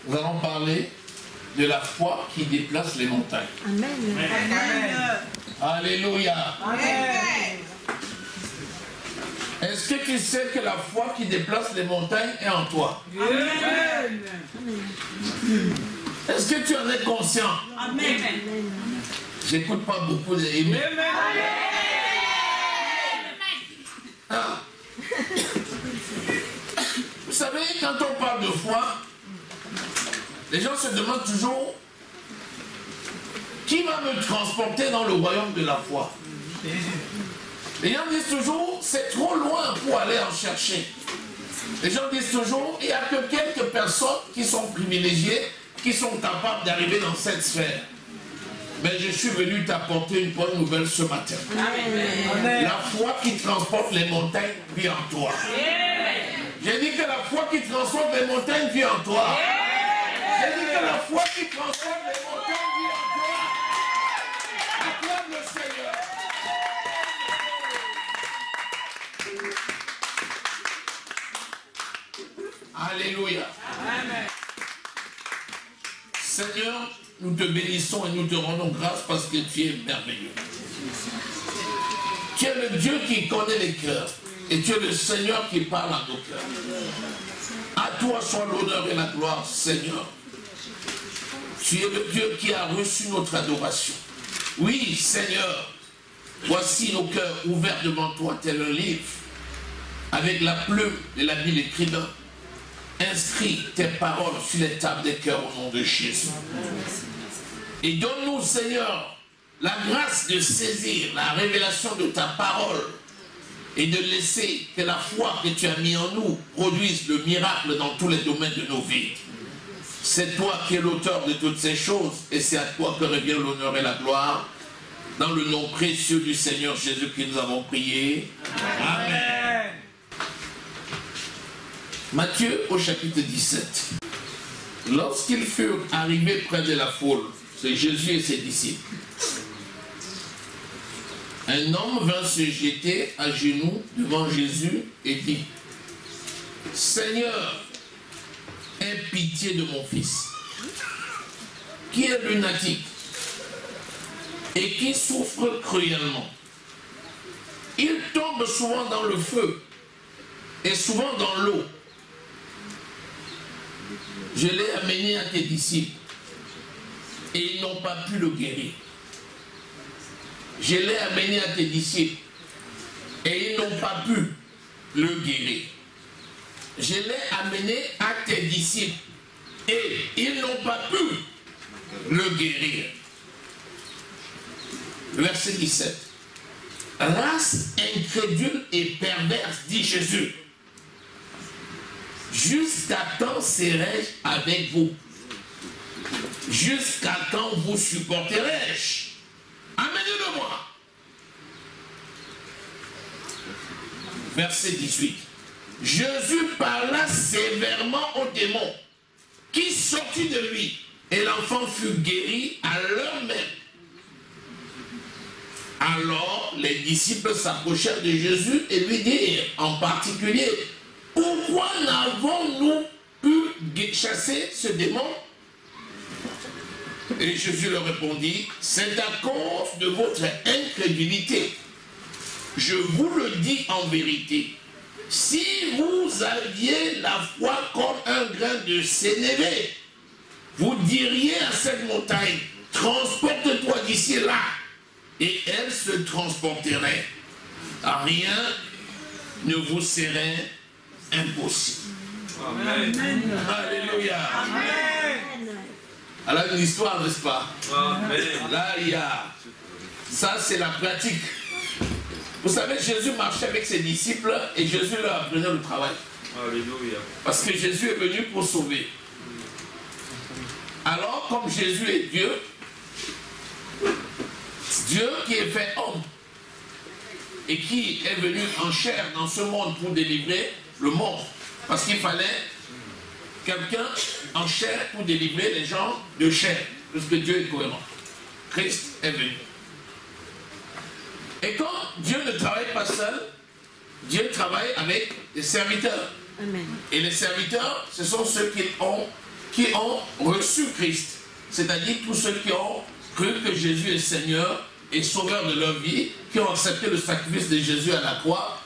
nous allons parler de la foi qui déplace les montagnes. Amen. Amen. Alléluia. Amen. Est-ce que tu sais que la foi qui déplace les montagnes est en toi? Amen. Est-ce que tu en es conscient? Amen. J'écoute pas beaucoup de amen. Ah. Vous savez, quand on parle de foi, les gens se demandent toujours qui va me transporter dans le royaume de la foi. Les gens disent toujours c'est trop loin pour aller en chercher. Les gens disent toujours il n'y a que quelques personnes qui sont privilégiées, qui sont capables d'arriver dans cette sphère. Mais je suis venu t'apporter une bonne nouvelle ce matin. Amen. La foi qui transporte les montagnes vit en toi. J'ai dit que la foi qui transporte les montagnes vit en toi. J'ai dit que la foi qui transporte les montagnes vit en toi. Acclame le Seigneur. Alléluia. Amen. Seigneur, nous te bénissons et nous te rendons grâce parce que tu es merveilleux. Tu es le Dieu qui connaît les cœurs et tu es le Seigneur qui parle à nos cœurs. À toi soit l'honneur et la gloire, Seigneur. Tu es le Dieu qui a reçu notre adoration. Oui, Seigneur, voici nos cœurs ouverts devant toi, tel un livre, avec la plume et la ville écrivain. Inscris tes paroles sur les tables des cœurs au nom de Jésus. Et donne-nous, Seigneur, la grâce de saisir la révélation de ta parole et de laisser que la foi que tu as mis en nous produise le miracle dans tous les domaines de nos vies. C'est toi qui es l'auteur de toutes ces choses et c'est à toi que revient l'honneur et la gloire. Dans le nom précieux du Seigneur Jésus que nous avons prié. Amen. Matthieu au chapitre 17. Lorsqu'ils furent arrivés près de la foule, c'est Jésus et ses disciples, un homme vint se jeter à genoux devant Jésus et dit, Seigneur, aie pitié de mon fils, qui est lunatique et qui souffre cruellement. Il tombe souvent dans le feu et souvent dans l'eau. Je l'ai amené à tes disciples et ils n'ont pas pu le guérir. Je l'ai amené à tes disciples et ils n'ont pas pu le guérir. Je l'ai amené à tes disciples et ils n'ont pas pu le guérir. Verset 17. Race incrédule et perverse, dit Jésus. Jusqu'à quand serai-je avec vous? Jusqu'à quand vous supporterai-je? Amenez-le-moi. Verset 18. Jésus parla sévèrement au démon qui sortit de lui et l'enfant fut guéri à l'heure même. Alors les disciples s'approchèrent de Jésus et lui dirent en particulier, pourquoi n'avons-nous pu chasser ce démon? Et Jésus leur répondit, c'est à cause de votre incrédulité. Je vous le dis en vérité, si vous aviez la foi comme un grain de sénévé, vous diriez à cette montagne, transporte-toi d'ici là, et elle se transporterait. Rien ne vous serait impossible. Amen. Alléluia. Amen. Alors une histoire, n'est-ce pas? Amen. Là, il y a... Ça, c'est la pratique. Vous savez, Jésus marchait avec ses disciples et Jésus leur apprenait le travail. Alléluia. Parce que Jésus est venu pour sauver. Alors, comme Jésus est Dieu, Dieu qui est fait homme et qui est venu en chair dans ce monde pour délivrer le monde. Parce qu'il fallait quelqu'un en chair pour délivrer les gens de chair. Parce que Dieu est cohérent. Christ est venu. Et quand Dieu ne travaille pas seul, Dieu travaille avec des serviteurs. Amen. Et les serviteurs, ce sont ceux qui ont qui ont reçu Christ, c'est-à-dire tous ceux qui ont cru que Jésus est Seigneur et Sauveur de leur vie, qui ont accepté le sacrifice de Jésus à la croix,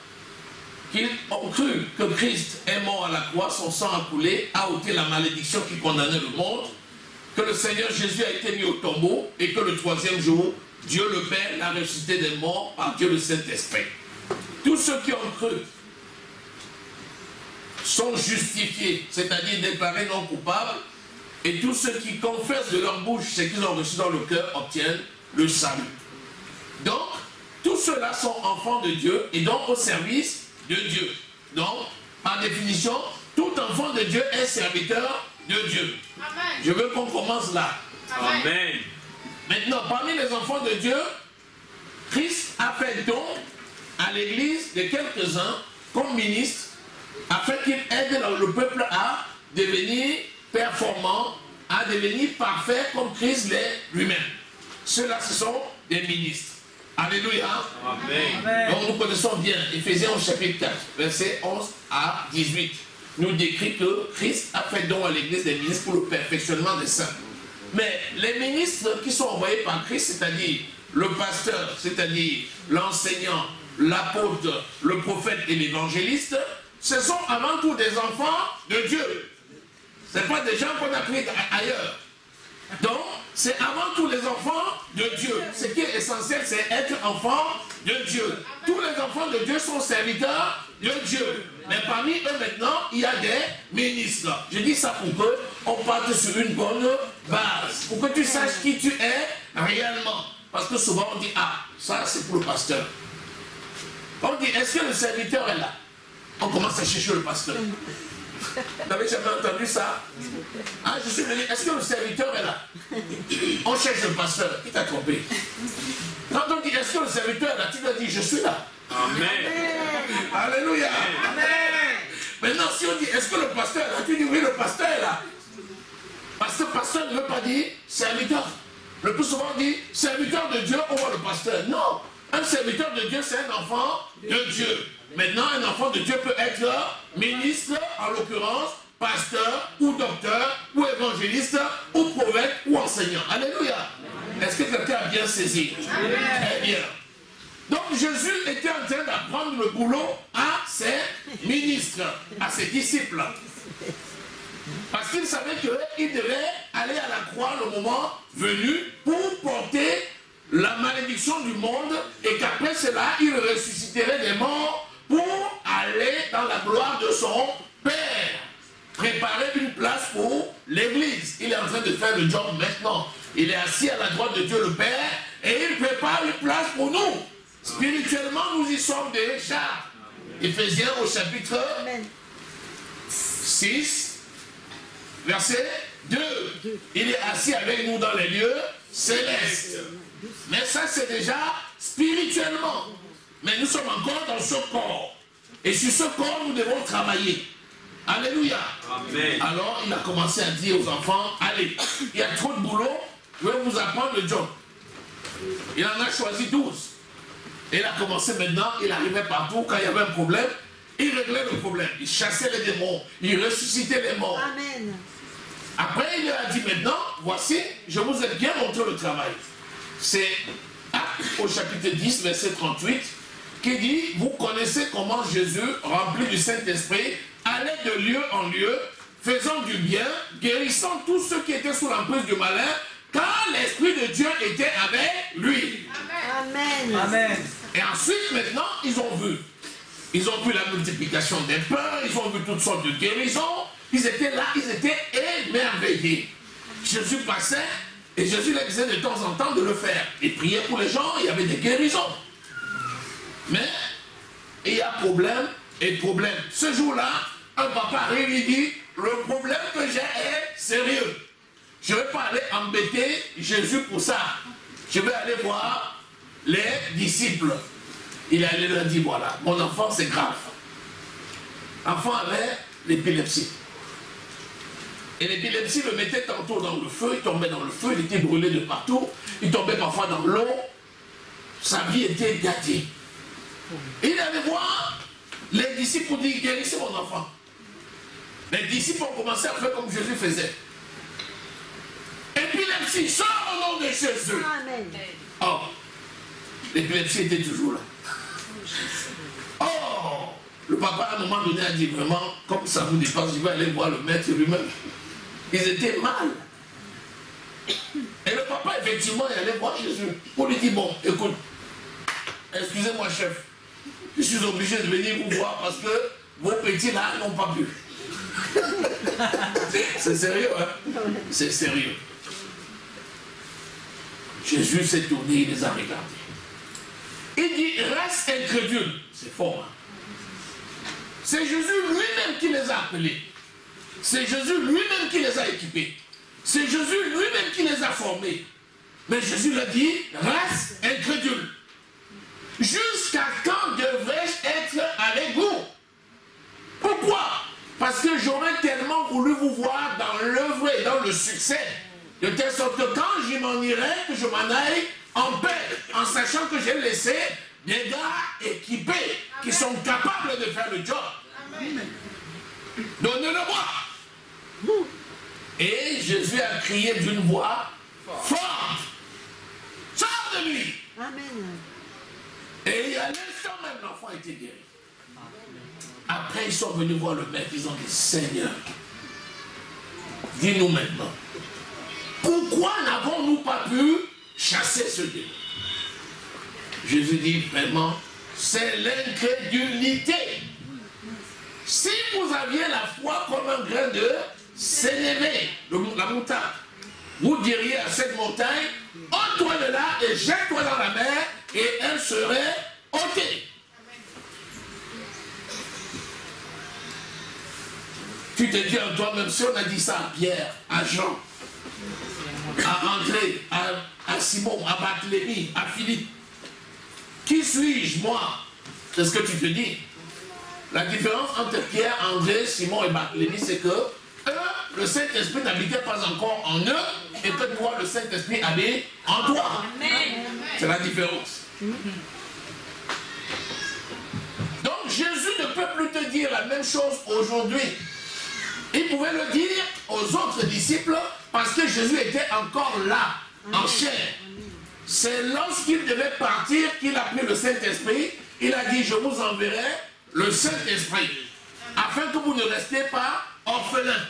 qui ont cru que Christ est mort à la croix, son sang a coulé, a ôté la malédiction qui condamnait le monde, que le Seigneur Jésus a été mis au tombeau et que le troisième jour, Dieu le Père l'a ressuscité des morts par Dieu le Saint-Esprit. Tous ceux qui ont cru sont justifiés, c'est-à-dire déclarés non coupables, et tous ceux qui confessent de leur bouche ce qu'ils ont reçu dans le cœur obtiennent le salut. Donc, tous ceux-là sont enfants de Dieu et donc au service de Dieu. Donc, par définition, tout enfant de Dieu est serviteur de Dieu. Amen. Je veux qu'on commence là. Amen. Maintenant, parmi les enfants de Dieu, Christ a fait don à l'église de quelques-uns comme ministre afin qu'il aide le peuple à devenir performant, à devenir parfait comme Christ l'est lui-même. Ceux-là, ce sont des ministres. Alléluia. Amen. Donc nous connaissons bien Éphésiens au chapitre 4, versets 11 à 18. Nous décrit que Christ a fait don à l'église des ministres pour le perfectionnement des saints. Mais les ministres qui sont envoyés par Christ, c'est-à-dire le pasteur, c'est-à-dire l'enseignant, l'apôtre, le prophète et l'évangéliste, ce sont avant tout des enfants de Dieu. Ce n'est pas des gens qu'on a pris ailleurs. Donc, c'est avant tout les enfants de Dieu. Ce qui est essentiel, c'est être enfant de Dieu. Tous les enfants de Dieu sont serviteurs de Dieu. Mais parmi eux maintenant, il y a des ministres. Je dis ça pour qu'on parte sur une bonne base. Pour que tu saches qui tu es réellement. Parce que souvent on dit, ah, ça c'est pour le pasteur. On dit, est-ce que le serviteur est là? On commence à chercher le pasteur. Vous n'avez jamais entendu ça? Ah, je suis venu, est-ce que le serviteur est là? On cherche le pasteur. Qui t'a trompé? Quand on dit, est-ce que le serviteur est là? Tu dois dire, je suis là. Amen. Alléluia. Amen. Maintenant, si on dit, est-ce que le pasteur est là? Tu dis, oui, le pasteur est là. Parce que pasteur ne veut pas dire serviteur. Le plus souvent on dit, serviteur de Dieu, on voit le pasteur. Non. Un serviteur de Dieu, c'est un enfant de Dieu. Maintenant, un enfant de Dieu peut être ministre, en l'occurrence, pasteur, ou docteur, ou évangéliste, ou prophète, ou enseignant. Alléluia. Est-ce que quelqu'un a bien saisi? Très bien. Donc Jésus était en train d'apprendre le boulot à ses ministres, à ses disciples. Parce qu'il savait qu'il devait aller à la croix le moment venu pour porter la malédiction du monde et qu'après cela, il ressusciterait des morts pour aller dans la gloire de son Père. Préparer une place pour l'Église. Il est en train de faire le job maintenant. Il est assis à la droite de Dieu le Père et il prépare une place pour nous. Spirituellement, nous y sommes déjà. Éphésiens au chapitre 6, verset 2. Il est assis avec nous dans les lieux célestes. Mais ça, c'est déjà spirituellement. Mais nous sommes encore dans ce corps. Et sur ce corps, nous devons travailler. Alléluia. Amen. Alors, il a commencé à dire aux enfants, allez, il y a trop de boulot, je vais vous apprendre le job. Il en a choisi 12. Et il a commencé maintenant, il arrivait partout, quand il y avait un problème, il réglait le problème. Il chassait les démons, il ressuscitait les morts. Amen. Après, il leur a dit maintenant, voici, je vous ai bien montré le travail. C'est Actes au chapitre 10, verset 38, qui dit, vous connaissez comment Jésus, rempli du Saint-Esprit, allait de lieu en lieu, faisant du bien, guérissant tous ceux qui étaient sous l'emprise du malin, car l'Esprit de Dieu était avec lui. Amen. Amen. Et ensuite, maintenant, ils ont vu. Ils ont vu la multiplication des pains, ils ont vu toutes sortes de guérisons. Ils étaient là, ils étaient émerveillés. Jésus passait et Jésus leur disait de temps en temps de le faire. Il priait pour les gens, il y avait des guérisons. Mais il y a problème et problème. Ce jour-là, un papa arrive et dit, le problème que j'ai est sérieux. Je ne vais pas aller embêter Jésus pour ça. Je vais aller voir les disciples. Il est allé leur dire, voilà, mon enfant c'est grave. L'enfant avait l'épilepsie. Et l'épilepsie le mettait tantôt dans le feu, il tombait dans le feu, il était brûlé de partout, il tombait parfois dans l'eau. Sa vie était gâtée. Et il allait voir les disciples pour dire, guérissez mon enfant. Les disciples ont commencé à faire comme Jésus faisait. Épilepsie, sors au nom de Jésus. Amen. Oh, l'épilepsie était toujours là. Oh, le papa à un moment donné a dit vraiment, comme ça vous dépasse, je vais aller voir le maître lui-même. Ils étaient mal. Et le papa, effectivement, il allait voir Jésus pour lui dire, bon, écoute, excusez-moi chef, je suis obligé de venir vous voir parce que vos petits là n'ont pas pu. C'est sérieux, hein? C'est sérieux. Jésus s'est tourné, il les a regardés. Il dit, reste incrédule. C'est fort, hein? C'est Jésus lui-même qui les a appelés. C'est Jésus lui-même qui les a équipés. C'est Jésus lui-même qui les a formés. Mais Jésus leur dit, reste incrédule. Jusqu'à quand devrais-je être avec vous? Pourquoi? Parce que j'aurais tellement voulu vous voir dans l'œuvre et dans le succès, de telle sorte que quand je m'en irai, que je m'en aille en paix, en sachant que j'ai laissé des gars équipés, qui sont capables de faire le job. Donnez-le-moi. Et Jésus a crié d'une voix forte, sors de lui. Amen. Et à l'instant même, l'enfant était guéri. Après, ils sont venus voir le maître, ils ont dit, Seigneur, dis-nous maintenant, pourquoi n'avons-nous pas pu chasser ce démon? Jésus dit vraiment, c'est l'incrédulité. Si vous aviez la foi comme un grain de sénévé, la moutarde, vous diriez à cette montagne, ôte-toi de là et jette-toi dans la mer, et elle serait ôtée. Tu te dis en toi-même, si on a dit ça à Pierre, à Jean, à André, à Simon, à Barthélemy, à Philippe, qui suis-je, moi? C'est ce que tu te dis. La différence entre Pierre, André, Simon et Barthélemy, c'est que eux, le Saint-Esprit n'habitait pas encore en eux, et que toi, le Saint-Esprit habite en toi. C'est la différence. Donc Jésus ne peut plus te dire la même chose aujourd'hui. Il pouvait le dire aux autres disciples parce que Jésus était encore là, en chair. C'est lorsqu'il devait partir qu'il a pris le Saint-Esprit. Il a dit, je vous enverrai le Saint-Esprit, afin que vous ne restiez pas orphelins.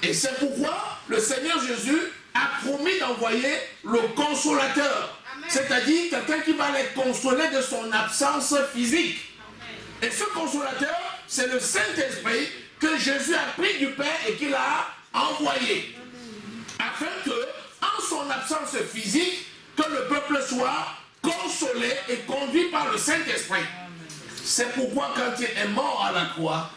Et c'est pourquoi le Seigneur Jésus a promis d'envoyer le consolateur. C'est-à-dire quelqu'un qui va les consoler de son absence physique. Et ce consolateur, c'est le Saint-Esprit que Jésus a pris du Père et qu'il a envoyé. Afin que, en son absence physique, que le peuple soit consolé et conduit par le Saint-Esprit. C'est pourquoi quand il est mort à la croix,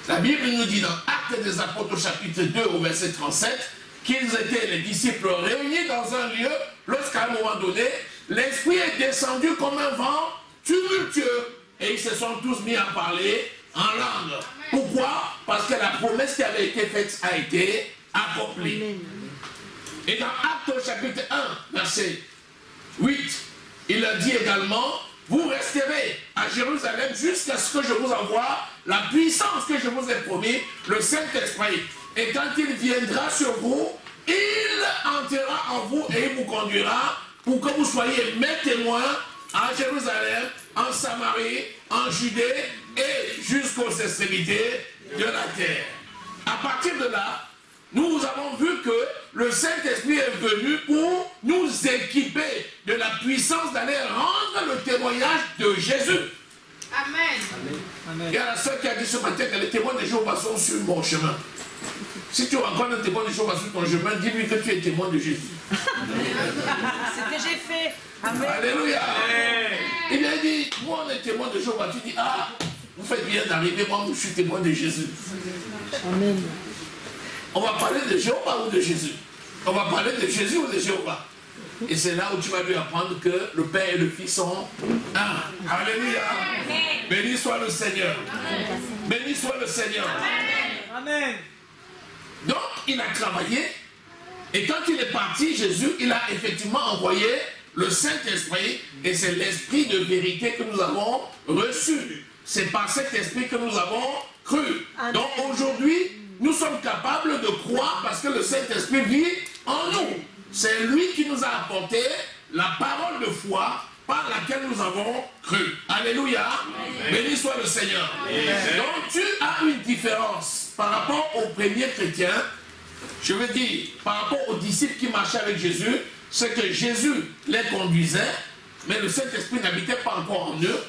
la Bible nous dit dans Actes des Apôtres au chapitre 2 au verset 37 qu'ils étaient les disciples réunis dans un lieu lorsqu'à un moment donné, l'Esprit est descendu comme un vent tumultueux et ils se sont tous mis à parler en langue. Pourquoi? Parce que la promesse qui avait été faite a été accomplie. Amen. Et dans Actes au chapitre 1, verset 8, il a dit également, vous resterez à Jérusalem jusqu'à ce que je vous envoie la puissance que je vous ai promis, le Saint-Esprit. Et quand il viendra sur vous, il entrera en vous et il vous conduira pour que vous soyez mes témoins à Jérusalem, en Samarie, en Judée et jusqu'aux extrémités de la terre. À partir de là, nous avons vu que le Saint-Esprit est venu pour nous équiper de la puissance d'aller rendre le témoignage de Jésus. Amen. Il y a la sœur qui a dit ce matin que les témoins de Jéhovah sont sur mon chemin. Si tu rencontres un témoin de Jéhovah sur ton chemin, dis-lui que tu es témoin de Jésus. C'est ce que j'ai fait. Amen. Alléluia. Il a dit, moi on est témoin de Jéhovah. Tu dis, ah, vous faites bien d'arriver, moi je suis témoin de Jésus. Amen. On va parler de Jéhovah ou de Jésus? On va parler de Jésus ou de Jéhovah? Et c'est là où tu vas lui apprendre que le Père et le Fils sont un. Alléluia. Béni soit le Seigneur. Béni soit le Seigneur. Amen. Donc, il a travaillé. Et quand il est parti, Jésus, il a effectivement envoyé le Saint-Esprit. Et c'est l'Esprit de vérité que nous avons reçu. C'est par cet Esprit que nous avons cru. Donc, aujourd'hui, nous sommes capables de croire parce que le Saint-Esprit vit en nous. C'est lui qui nous a apporté la parole de foi par laquelle nous avons cru. Alléluia. Béni soit le Seigneur. Donc tu as une différence par rapport aux premiers chrétiens. Je veux dire, par rapport aux disciples qui marchaient avec Jésus, c'est que Jésus les conduisait, mais le Saint-Esprit n'habitait pas encore en eux.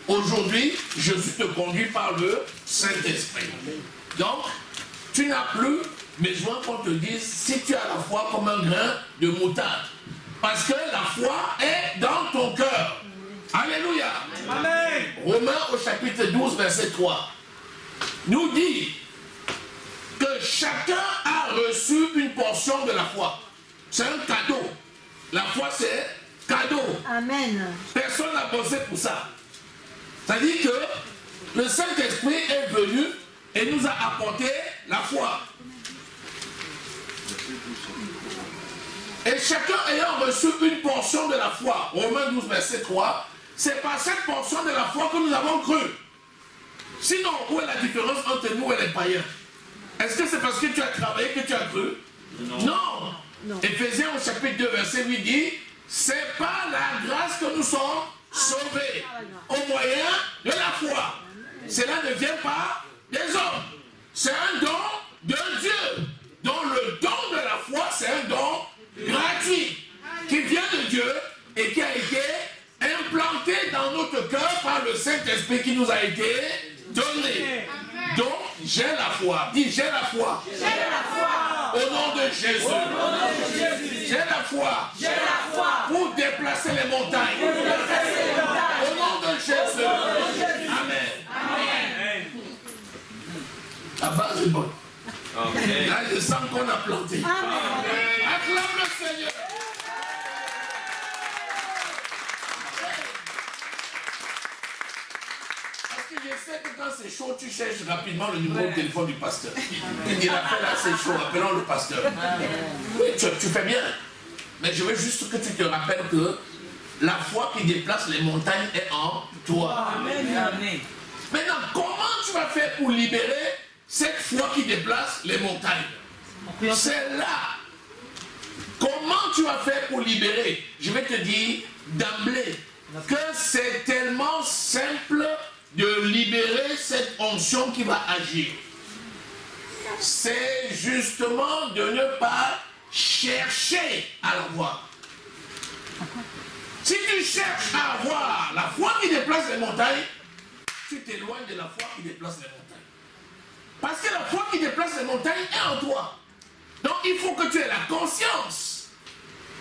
Aujourd'hui, Jésus te conduit par le Saint-Esprit. Donc, tu n'as plus besoin qu'on te dise si tu as la foi comme un grain de moutarde. Parce que la foi est dans ton cœur. Alléluia. Amen. Romains au chapitre 12, verset 3, nous dit que chacun a reçu une portion de la foi. C'est un cadeau. La foi, c'est cadeau. Amen. Personne n'a bossé pour ça. C'est-à-dire que le Saint-Esprit est venu et nous a apporté la foi. Et chacun ayant reçu une portion de la foi, Romains 12, verset 3, c'est par cette portion de la foi que nous avons cru. Sinon, où est la différence entre nous et les païens? Est-ce que c'est parce que tu as travaillé que tu as cru? Non. Non. Éphésiens au chapitre 2, verset 8 dit, c'est par la grâce que nous sommes sauvés, au moyen de la foi. Cela ne vient pas des hommes. C'est un don de Dieu. Donc le don de la foi, c'est un don gratuit qui vient de Dieu et qui a été implanté dans notre cœur par le Saint-Esprit qui nous a été donné. Donc j'ai la foi. Dis j'ai la foi. J'ai la foi. Au nom de Jésus. Au nom de Jésus. J'ai la foi. J'ai la foi. Pour déplacer les montagnes. Pour déplacer les montagnes. Au nom de Jésus. Au nom de Jésus. Amen. Amen. La base est bonne. Amen. Là, je sens qu'on a planté. Amen. Acclame le Seigneur. Parce que je sais que quand c'est chaud, tu cherches rapidement le numéro de téléphone du pasteur. Il dit, la fait là, c'est chaud, appelons le pasteur. Oui, tu fais bien. Mais je veux juste que tu te rappelles que la foi qui déplace les montagnes est en toi. Amen. Maintenant, comment tu vas faire pour libérer cette foi qui déplace les montagnes? C'est là. Comment tu vas faire pour libérer? Je vais te dire d'emblée que c'est tellement simple de libérer cette onction qui va agir. C'est justement de ne pas chercher à l'avoir. Si tu cherches à avoir la foi qui déplace les montagnes, tu t'éloignes de la foi qui déplace les montagnes. Parce que la foi qui déplace les montagnes est en toi. Donc il faut que tu aies la conscience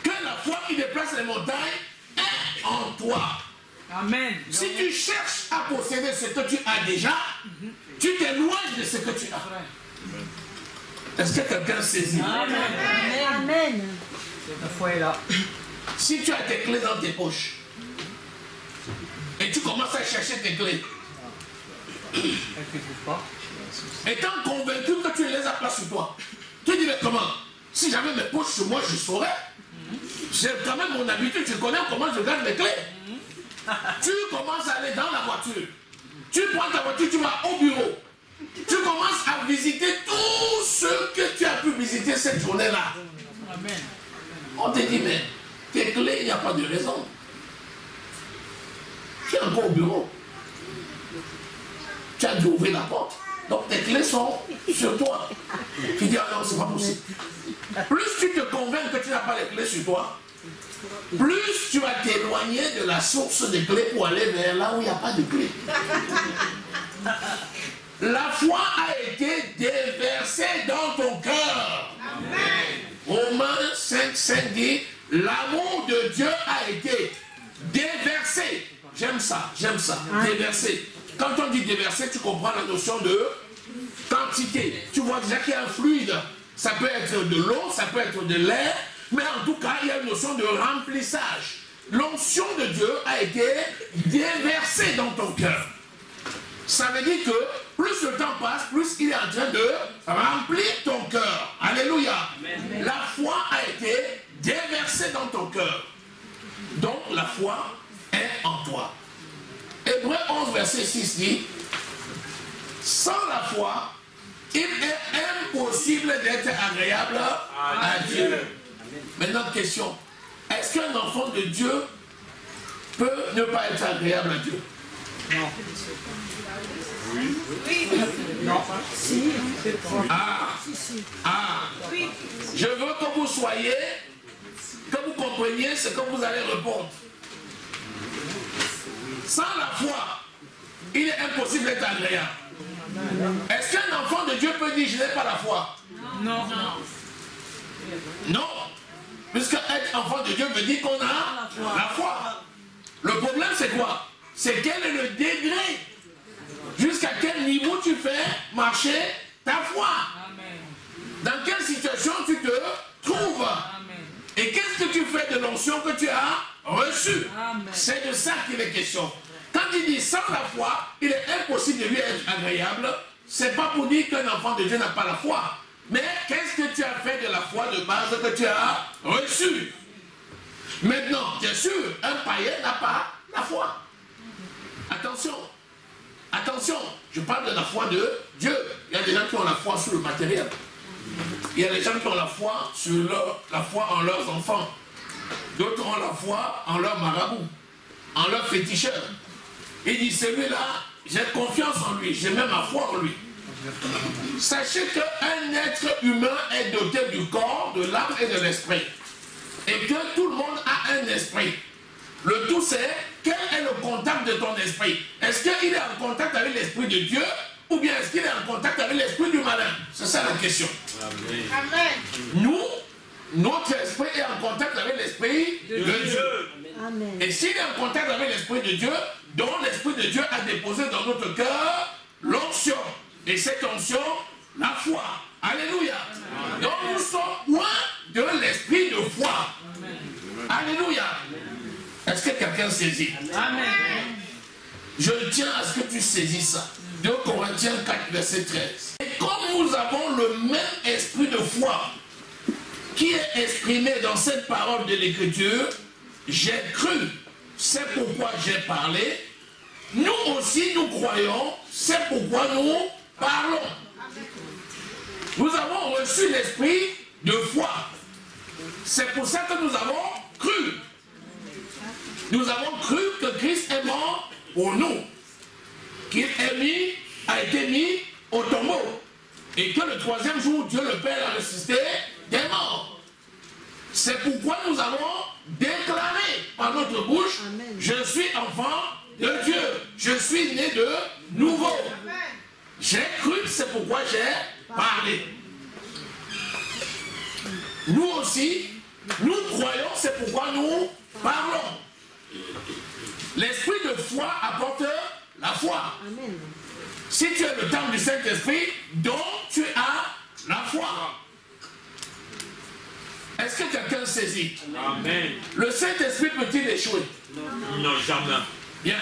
que la foi qui déplace les montagnes est en toi. Amen. Si tu cherches à posséder ce que tu as déjà, tu t'éloignes de ce que tu as. Est-ce que quelqu'un saisit? Amen. Amen. La foi est là. Si tu as tes clés dans tes poches et tu commences à chercher tes clés, étant convaincu que tu ne les as pas sur toi, tu dis mais comment? Si j'avais mes poches sur moi, je saurais. J'ai quand même mon habitude, je connais comment je garde mes clés. Tu commences à aller dans la voiture. Tu prends ta voiture, tu vas au bureau. Tu commences à visiter tout ce que tu as pu visiter cette journée-là. Amen. On te dit mais tes clés, il n'y a pas de raison. Tu es encore au bureau. Tu as dû ouvrir la porte. Donc tes clés sont sur toi. Tu dis, ah non, c'est pas possible. Plus tu te convaincs que tu n'as pas les clés sur toi, plus tu vas t'éloigner de la source des clés pour aller vers là où il n'y a pas de clés. La foi a été déversée dans ton cœur. Romains 5 dit, l'amour de Dieu a été déversé. J'aime ça, déversé. Quand on dit déverser, tu comprends la notion de quantité. Tu vois déjà qu'il y a un fluide. Ça peut être de l'eau, ça peut être de l'air, mais en tout cas, il y a une notion de remplissage. L'onction de Dieu a été déversée dans ton cœur. Ça veut dire que plus le temps passe, plus il est en train de remplir ton cœur. Alléluia. Amen. La foi a été déversée dans ton cœur. Donc la foi est en toi. Hébreux 11, verset 6 dit, sans la foi, il est impossible d'être agréable à Dieu. Maintenant, question. Est-ce qu'un enfant de Dieu peut ne pas être agréable à Dieu? Non. Oui. Non. Si. Ah. Si. Ah. Oui. Je veux que vous soyez, que vous compreniez ce que vous allez répondre. Sans la foi, il est impossible d'être agréable. Est-ce qu'un enfant de Dieu peut dire je n'ai pas la foi? Non. Non. Puisque être enfant de Dieu veut dire qu'on a la foi. Le problème c'est quoi? C'est quel est le degré? Jusqu'à quel niveau tu fais marcher ta foi? Dans quelle situation tu te trouves? Et qu'est-ce que tu fais de l'onction que tu as reçue? C'est de ça qu'il est question. Quand il dit sans la foi, il est impossible de lui être agréable. C'est pas pour dire qu'un enfant de Dieu n'a pas la foi. Mais qu'est-ce que tu as fait de la foi de base que tu as reçue? Maintenant, bien sûr, un païen n'a pas la foi. Attention. Attention, je parle de la foi de Dieu. Il y a des gens qui ont la foi sur le matériel. Il y a des gens qui ont la foi sur la foi en leurs enfants. D'autres ont la foi en leur marabout, en leur féticheur. Il dit, celui-là, j'ai confiance en lui, j'ai même ma foi en lui. Sachez qu'un être humain est doté du corps, de l'âme et de l'esprit. Et que tout le monde a un esprit. Le tout c'est, quel est le contact de ton esprit? Est-ce qu'il est en contact avec l'esprit de Dieu ou bien est-ce qu'il est en contact avec l'esprit du malin? C'est ça la question. Amen. Nous, notre esprit est en contact avec l'esprit de Dieu. Amen. Et s'il est en contact avec l'esprit de Dieu, donc l'esprit de Dieu a déposé dans notre cœur l'onction. Et cette onction, la foi. Alléluia. Donc nous sommes loin de l'esprit de foi. Alléluia. Est-ce que quelqu'un saisit? Amen. Je tiens à ce que tu saisisses ça. 2 Corinthiens 4, verset 13. Et comme nous avons le même esprit de foi qui est exprimé dans cette parole de l'Écriture, j'ai cru, c'est pourquoi j'ai parlé. Nous aussi, nous croyons, c'est pourquoi nous parlons. Nous avons reçu l'esprit de foi. C'est pour ça que nous avons cru. Nous avons cru que Christ est mort pour nous. Qu'il a été mis au tombeau. Et que le 3e jour, Dieu le Père l'a ressuscité des morts. C'est pourquoi nous avons déclaré par notre bouche, Amen. Je suis enfant de Dieu. Je suis né de nouveau. J'ai cru, c'est pourquoi j'ai parlé. Nous aussi, nous croyons, c'est pourquoi nous parlons. L'esprit de foi apporte la foi. Amen. Si tu es le temple du Saint-Esprit, donc tu as la foi. Est-ce que quelqu'un saisit? Amen. Le Saint-Esprit peut-il échouer? Non, jamais. Bien.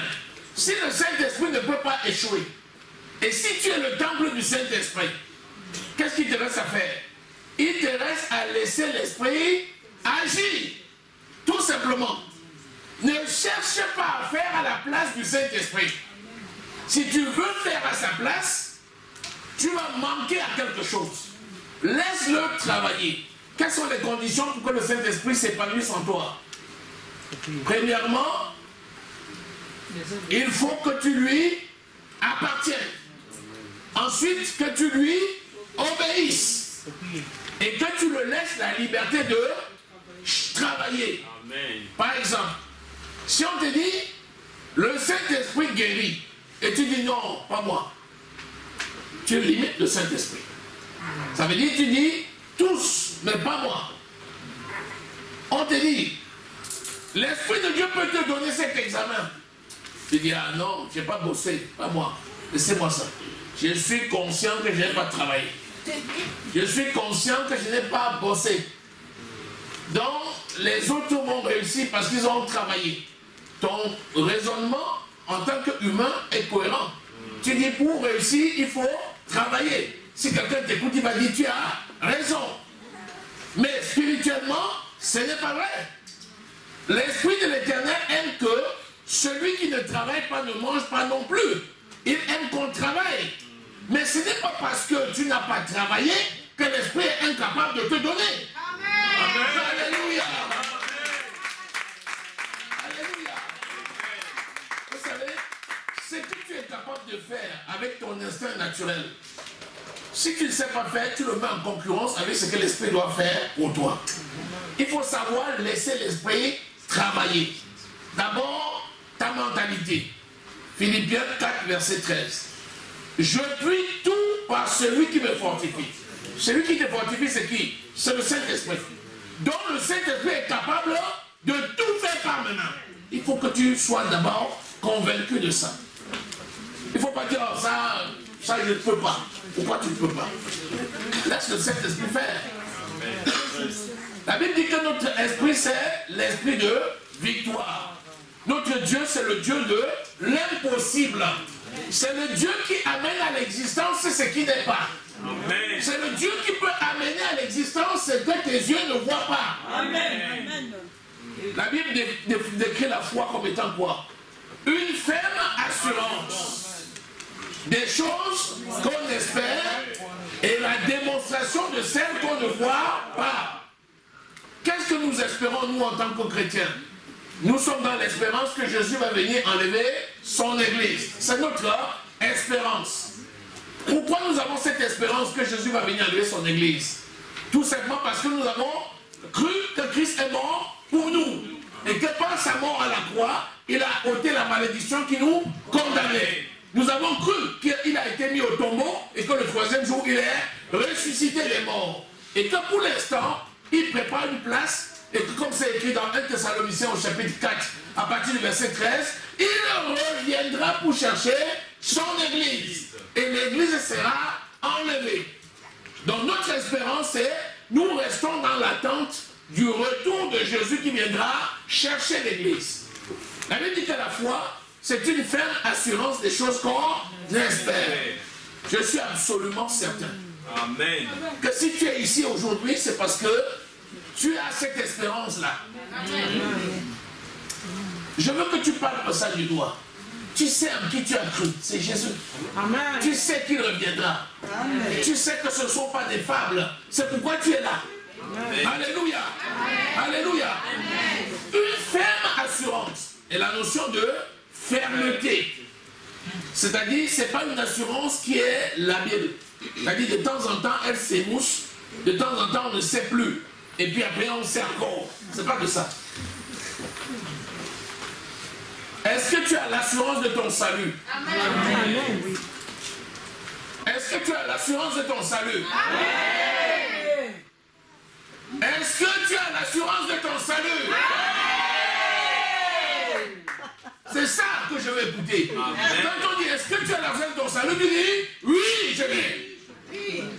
Si le Saint-Esprit ne peut pas échouer, et si tu es le temple du Saint-Esprit, qu'est-ce qu'il te reste à faire? Il te reste à laisser l'Esprit agir. Tout simplement. Ne cherche pas à faire à la place du Saint-Esprit. Si tu veux faire à sa place, tu vas manquer à quelque chose. Laisse-le travailler. Quelles sont les conditions pour que le Saint-Esprit s'épanouisse en toi? Premièrement, il faut que tu lui appartiennes. Ensuite, que tu lui obéisses. Et que tu le laisses la liberté de travailler. Amen. Par exemple, si on te dit, le Saint-Esprit guérit, et tu dis non, pas moi, tu limites le Saint-Esprit. Ça veut dire, tu dis, tous, mais pas moi. On te dit, l'Esprit de Dieu peut te donner cet examen. Tu dis, ah non, je n'ai pas bossé, pas moi. Laissez-moi ça. Je suis conscient que je n'ai pas travaillé. Je suis conscient que je n'ai pas bossé. Donc, les autres vont réussir parce qu'ils ont travaillé. Ton raisonnement en tant qu'humain est cohérent. Tu dis, pour réussir, il faut travailler. Si quelqu'un t'écoute, il va dire, tu as raison. Mais spirituellement, ce n'est pas vrai. L'Esprit de l'Éternel aime que celui qui ne travaille pas ne mange pas non plus. Il aime qu'on travaille. Mais ce n'est pas parce que tu n'as pas travaillé que l'Esprit est incapable de te donner. Alléluia. Alléluia. Vous savez, ce que tu es capable de faire avec ton instinct naturel, si tu ne sais pas faire, tu le mets en concurrence avec ce que l'esprit doit faire pour toi. Il faut savoir laisser l'esprit travailler. D'abord, ta mentalité. Philippiens 4, verset 13. Je puis tout par celui qui me fortifie. Celui qui te fortifie, c'est qui? C'est le Saint-Esprit. Donc le Saint-Esprit est capable de tout faire par maintenant. Il faut que tu sois d'abord convaincu de ça. Il ne faut pas dire oh, ça je ne peux pas. Pourquoi tu ne peux pas? Laisse le Saint-Esprit faire. La Bible dit que notre esprit, c'est l'esprit de victoire. Notre Dieu, c'est le Dieu de l'impossible. C'est le Dieu qui amène à l'existence ce qui n'est pas. C'est le Dieu qui peut amener à l'existence ce que tes yeux ne voient pas. Amen. La Bible décrit la foi comme étant quoi? Une ferme assurance des choses qu'on espère et la démonstration de celles qu'on ne voit pas. Qu'est-ce que nous espérons, nous, en tant que chrétiens? Nous sommes dans l'espérance que Jésus va venir enlever son Église. C'est notre espérance. Pourquoi nous avons cette espérance que Jésus va venir enlever son Église? Tout simplement parce que nous avons cru que Christ est mort pour nous. Et que par sa mort à la croix, il a ôté la malédiction qui nous condamnait. Nous avons cru qu'il a été mis au tombeau et que le troisième jour, il est ressuscité des morts. Et que pour l'instant, il prépare une place. Et que comme c'est écrit dans 1 Thessaloniciens au chapitre 4, à partir du verset 13, il reviendra pour chercher son Église. Et l'Église sera enlevée. Donc notre espérance, c'est nous restons dans l'attente du retour de Jésus qui viendra chercher l'Église. La Bible dit que la foi, c'est une ferme assurance des choses qu'on espère. Je suis absolument certain que si tu es ici aujourd'hui, c'est parce que tu as cette espérance-là. Je veux que tu parles au sein du doigt. Tu sais en qui tu as cru, c'est Jésus. Amen. Tu sais qu'il reviendra. Amen. Tu sais que ce ne sont pas des fables. C'est pourquoi tu es là. Amen. Alléluia. Amen. Alléluia. Amen. Une ferme assurance. Et la notion de fermeté. C'est-à-dire, ce n'est pas une assurance qui est labile. C'est-à-dire, de temps en temps, elle s'émousse. De temps en temps, on ne sait plus. Et puis après, on sait encore. C'est pas de ça. Est-ce que tu as l'assurance de ton salut? Amen. Est-ce que tu as l'assurance de ton salut? Amen. Est-ce que tu as l'assurance de ton salut? Amen. C'est ça que je vais écouter. Amen. Quand on dit est-ce que tu as l'assurance de ton salut, tu dis oui, je l'ai.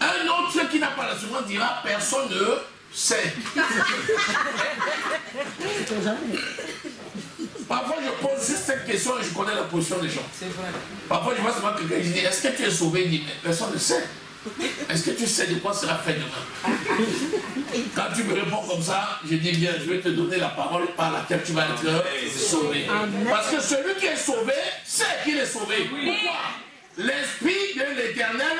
Un autre qui n'a pas l'assurance dira personne ne sait. Parfois je pose juste cette question et je connais la position des gens. C'est vrai. Parfois je vois seulement quelqu'un qui dit est-ce que tu es sauvé? Il dit mais personne ne sait. Est-ce que tu sais de quoi sera fait demain? Quand tu me réponds comme ça, je dis bien, je vais te donner la parole par laquelle tu vas être sauvé. Amen. Parce que celui qui est sauvé sait qu'il est sauvé. Pourquoi? L'Esprit de l'Éternel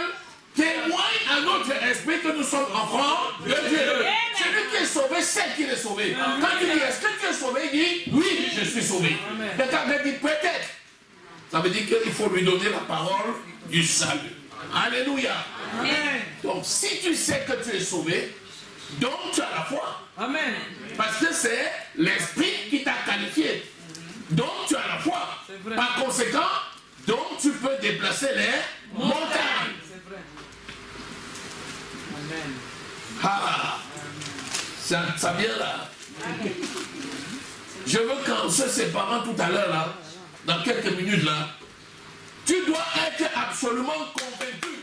témoigne à notre esprit que nous sommes enfants de Dieu. Celui qui est sauvé sait qu'il est sauvé. Quand tu dis est-ce que tu es sauvé, il dit oui, je suis sauvé. Mais quand il dit peut-être, ça veut dire qu'il faut lui donner la parole du salut. Alléluia. Amen. Donc si tu sais que tu es sauvé, donc tu as la foi. Amen. Parce que c'est l'esprit qui t'a qualifié. Donc tu as la foi. Par conséquent, donc tu peux déplacer les montagnes. Ah, ça vient là. Je veux qu'en se séparant tout à l'heure là, dans quelques minutes là, tu dois être absolument convaincu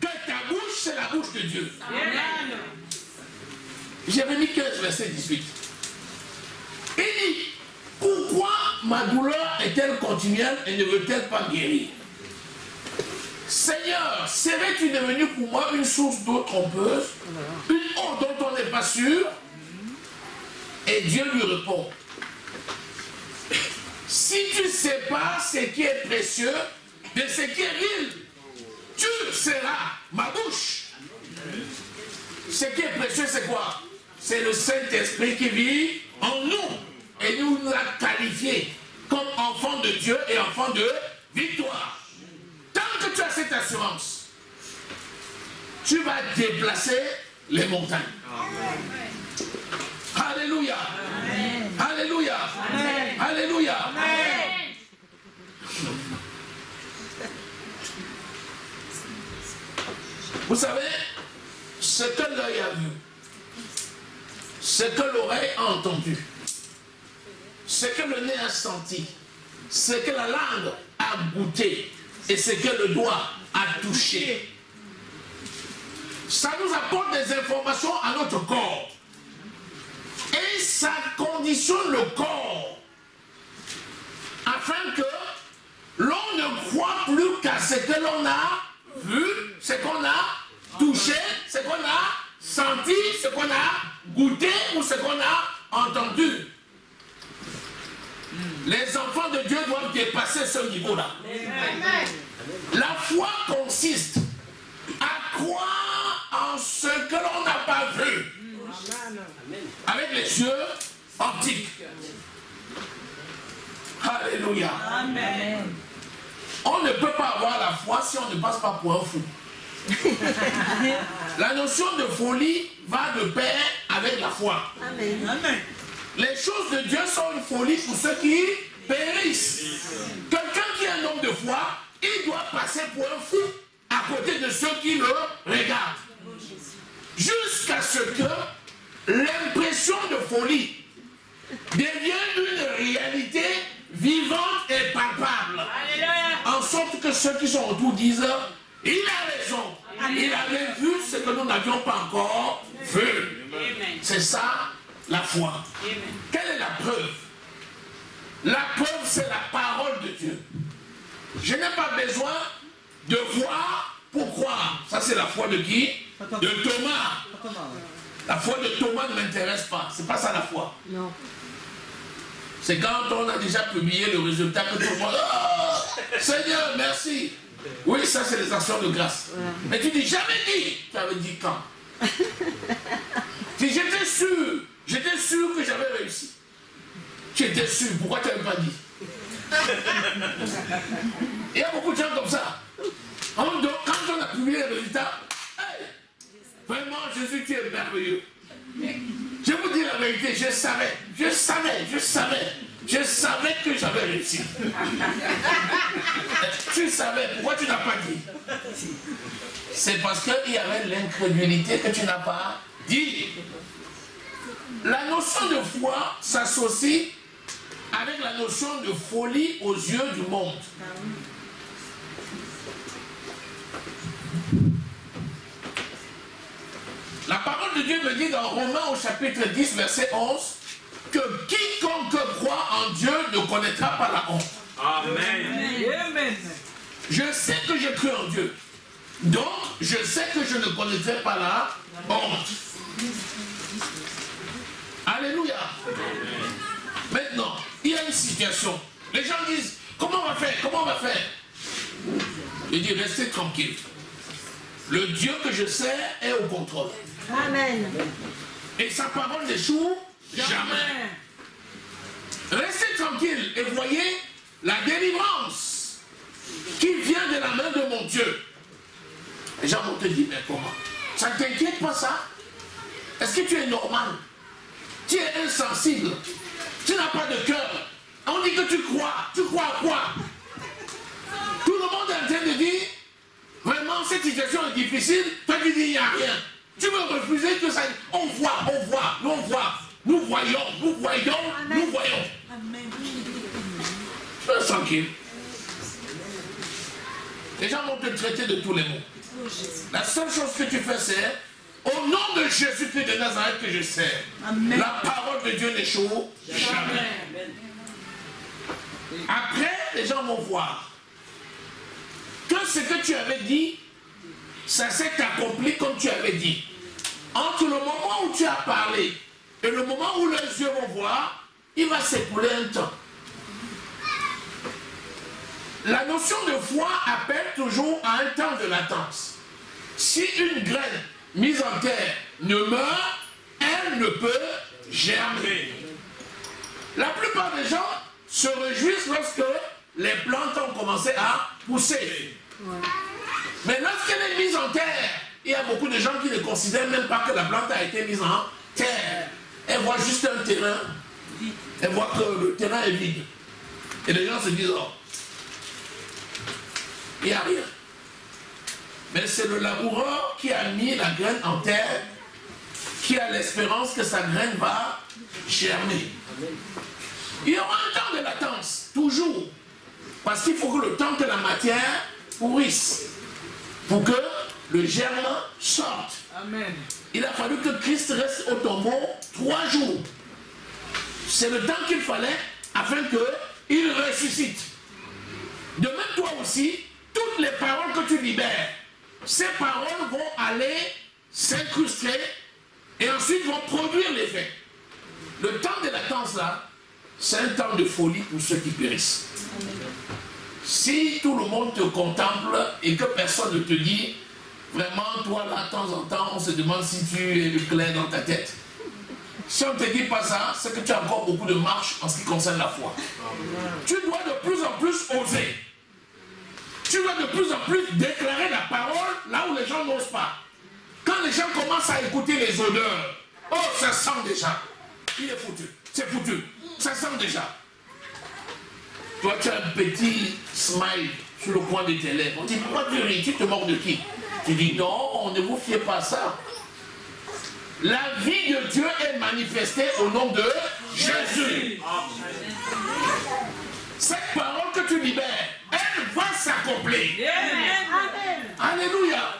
que ta bouche c'est la bouche de Dieu. Jérémie 15 verset 18. Il dit pourquoi ma douleur est-elle continuelle et ne veut-elle pas guérir? Seigneur, serais-tu devenu pour moi une source d'eau trompeuse, une eau dont on n'est pas sûr? Et Dieu lui répond, si tu sépares ce qui est précieux de ce qui est vil, tu seras ma bouche. Ce qui est précieux, c'est quoi? c'est le Saint-Esprit qui vit en nous. Et nous nous a qualifiés comme enfants de Dieu et enfants de victoire. Tant que tu as cette assurance, tu vas déplacer les montagnes. Alléluia. Alléluia. Alléluia. Vous savez, ce que l'œil a vu, ce que l'oreille a entendu, ce que le nez a senti, ce que la langue a goûté et ce que le doigt a touché, ça nous apporte des informations à notre corps. Et ça conditionne le corps afin que l'on ne croit plus qu'à ce que l'on a vu, ce qu'on a touché, ce qu'on a senti, ce qu'on a goûté ou ce qu'on a entendu. Les enfants de Dieu doivent dépasser ce niveau-là. La foi consiste à croire en ce que l'on n'a pas vu. Avec les yeux optiques. Alléluia. Amen. On ne peut pas avoir la foi si on ne passe pas pour un fou. La notion de folie va de pair avec la foi. Amen. Amen. Les choses de Dieu sont une folie pour ceux qui périssent. Quelqu'un qui est un homme de foi, il doit passer pour un fou à côté de ceux qui le regardent. Jusqu'à ce que l'impression de folie devienne une réalité vivante et palpable. Alléluia. En sorte que ceux qui sont autour disent, il a raison. Il avait vu ce que nous n'avions pas encore vu. C'est ça la foi. Quelle est la preuve? La preuve, c'est la parole de Dieu. Je n'ai pas besoin de voir pour croire. Ça, c'est la foi de qui? De Thomas. La foi de Thomas ne m'intéresse pas. C'est pas ça la foi. Non. C'est quand on a déjà publié le résultat que tout le monde... Oh, Seigneur, merci. Oui, ça, c'est les actions de grâce. Voilà. Mais tu dis, jamais dit. Tu avais dit quand? Si j'étais sûr que j'avais réussi. Tu étais sûr, pourquoi tu n'avais pas dit? Il y a beaucoup de gens comme ça. Quand on a publié les résultats, hey, vraiment, Jésus, tu es merveilleux. Je vous dis la vérité, je savais que j'avais réussi. Tu savais, pourquoi tu n'as pas dit? C'est parce qu'il y avait l'incrédulité que tu n'as pas dit. La notion de foi s'associe avec la notion de folie aux yeux du monde. La parole de Dieu me dit dans Romains au chapitre 10, verset 11, que quiconque croit en Dieu ne connaîtra pas la honte. Amen. Amen. Je sais que je cru en Dieu. Donc, je sais que je ne connaîtrai pas la honte. Alléluia. Maintenant, il y a une situation. Les gens disent, comment on va faire? Comment on va faire? Je dis, restez tranquille. Le Dieu que je sers est au contrôle. Amen. Et sa parole n'échoue jamais. Restez tranquille et voyez la délivrance qui vient de la main de mon Dieu. Les gens vont te dire, mais comment? Ça ne t'inquiète pas ça? Est-ce que tu es normal? Tu es insensible. Tu n'as pas de cœur. On dit que tu crois. Tu crois à quoi? Tout le monde est en train de dire, vraiment cette situation est difficile. Toi tu dis, il n'y a rien. Tu veux refuser que ça... On voit, nous voyons. Sois tranquille. Les gens vont te traiter de tous les mots. La seule chose que tu fais, c'est au nom de Jésus-Christ de Nazareth que je sers. Amen. La parole de Dieu n'échoue jamais. Après, les gens vont voir que ce que tu avais dit, ça s'est accompli comme tu avais dit. Entre le moment où tu as parlé et le moment où leurs yeux vont voir, il va s'écouler un temps. La notion de foi appelle toujours à un temps de latence. Si une graine mise en terre ne meurt, elle graine ne peut germer. La plupart des gens se réjouissent lorsque les plantes ont commencé à pousser. Mais lorsqu'elle est mise en terre, il y a beaucoup de gens qui ne considèrent même pas que la plante a été mise en terre. Elles voient juste un terrain. Elles voient que le terrain est vide. Et les gens se disent, oh, il n'y a rien. Mais c'est le laboureur qui a mis la graine en terre, qui a l'espérance que sa graine va germer. Il y aura un temps de latence, toujours. Parce qu'il faut que le temps que la matière pourrisse, pour que le germe sorte. Amen. Il a fallu que Christ reste au tombeau 3 jours. C'est le temps qu'il fallait afin qu'il ressuscite. De même toi aussi, toutes les paroles que tu libères, ces paroles vont aller s'incruster et ensuite vont produire l'effet. Le temps de latence là, c'est un temps de folie pour ceux qui périssent. Si tout le monde te contemple et que personne ne te dit, vraiment toi là, de temps en temps, on se demande si tu es clair dans ta tête. Si on ne te dit pas ça, c'est que tu as encore beaucoup de marche en ce qui concerne la foi. Tu dois de plus en plus oser. Tu dois de plus en plus déclarer la parole là où les gens n'osent pas. Quand les gens commencent à écouter les odeurs, oh, ça sent déjà. Il est foutu. C'est foutu. Ça sent déjà. Toi, tu as un petit smile sur le coin de tes lèvres. On dit, pourquoi tu ris? Tu te moques de qui? Tu dis, non, ne vous fiez pas à ça. La vie de Dieu est manifestée au nom de Jésus. Cette parole que tu libères, elle va s'accomplir. Alléluia.